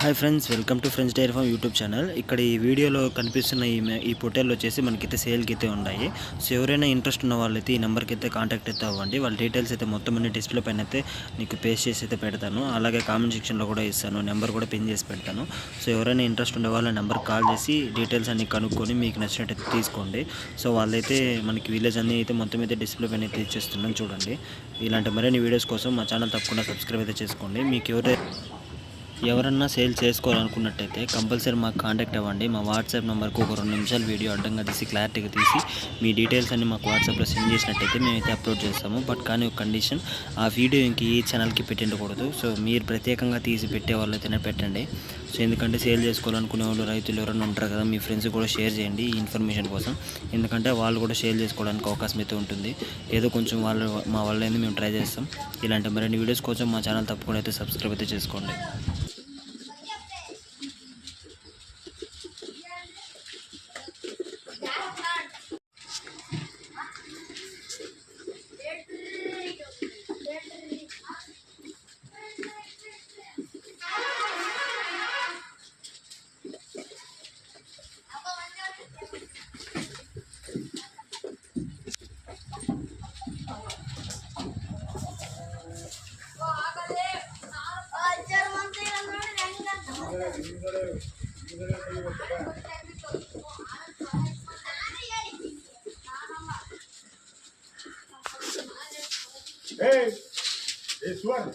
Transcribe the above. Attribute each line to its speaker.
Speaker 1: Hi friends, welcome to Friends Dairy Farm YouTube channel. ఇక్కడ ఈ వీడియోలో కనిపిస్తున్న ఈ పొట్టేళ్ళు వచ్చేసి మనకైతే సేల్కి అయితే ఉన్నాయి. సో ఎవరైనా ఇంట్రెస్ట్ ఉన్న వాళ్ళైతే ఈ నెంబర్కి అయితే కాంటాక్ట్ అయితే అవ్వండి. వాళ్ళ డీటెయిల్స్ అయితే మొత్తం అన్ని డిస్ప్లే పైన అయితే నీకు పేస్ట్ చేసి అయితే పెడతాను. అలాగే కామెంట్ సెక్షన్లో కూడా ఇస్తాను, నెంబర్ కూడా పిన్ చేసి పెడతాను. సో ఎవరైనా ఇంట్రెస్ట్ ఉండే వాళ్ళ నెంబర్ కాల్ చేసి డీటెయిల్స్ అన్ని కనుక్కొని మీకు నచ్చినట్టయితే తీసుకోండి. సో వాళ్ళైతే మనకి విలేజ్ అన్నీ అయితే మొత్తం అయితే డిస్ప్లే పైన అయితే ఇచ్చేస్తున్నాను చూడండి. ఇలాంటి మరిన్ని వీడియోస్ కోసం మా ఛానల్ తప్పకుండా సబ్స్క్రైబ్ అయితే చేసుకోండి. మీకు ఎవరన్నా సేల్ చేసుకోవాలనుకున్నట్టయితే కంపల్సరీ మాకు కాంటాక్ట్ అవ్వండి. మా వాట్సాప్ నెంబర్కి ఒక 2 నిమిషాలు వీడియో అడ్డంగా తీసి క్లారిటీగా తీసి మీ డీటెయిల్స్ అన్ని మాకు వాట్సాప్లో సెండ్ చేసినట్టయితే మేమైతే అప్లోడ్ చేస్తాము. బట్ కానీ ఒక కండిషన్, ఆ వీడియో ఇంక ఈ ఛానల్కి పెట్టిండకూడదు. సో మీరు ప్రత్యేకంగా తీసి పెట్టే వాళ్ళైతేనే పెట్టండి. సో ఎందుకంటే సేల్ చేసుకోవాలనుకునే వాళ్ళు రైతులు ఎవరైనా ఉంటారు కదా, మీ ఫ్రెండ్స్ కూడా షేర్ చేయండి ఈ ఇన్ఫర్మేషన్ కోసం. ఎందుకంటే వాళ్ళు కూడా షేర్ చేసుకోవడానికి అవకాశం అయితే ఉంటుంది. ఏదో కొంచెం మా వాళ్ళని మేము ట్రై చేస్తాం. ఇలాంటి మరిన్ని వీడియోస్ కోసం మా ఛానల్ తప్పకుండా అయితే సబ్స్క్రైబ్ అయితే చేసుకోండి.
Speaker 2: Hey, this one.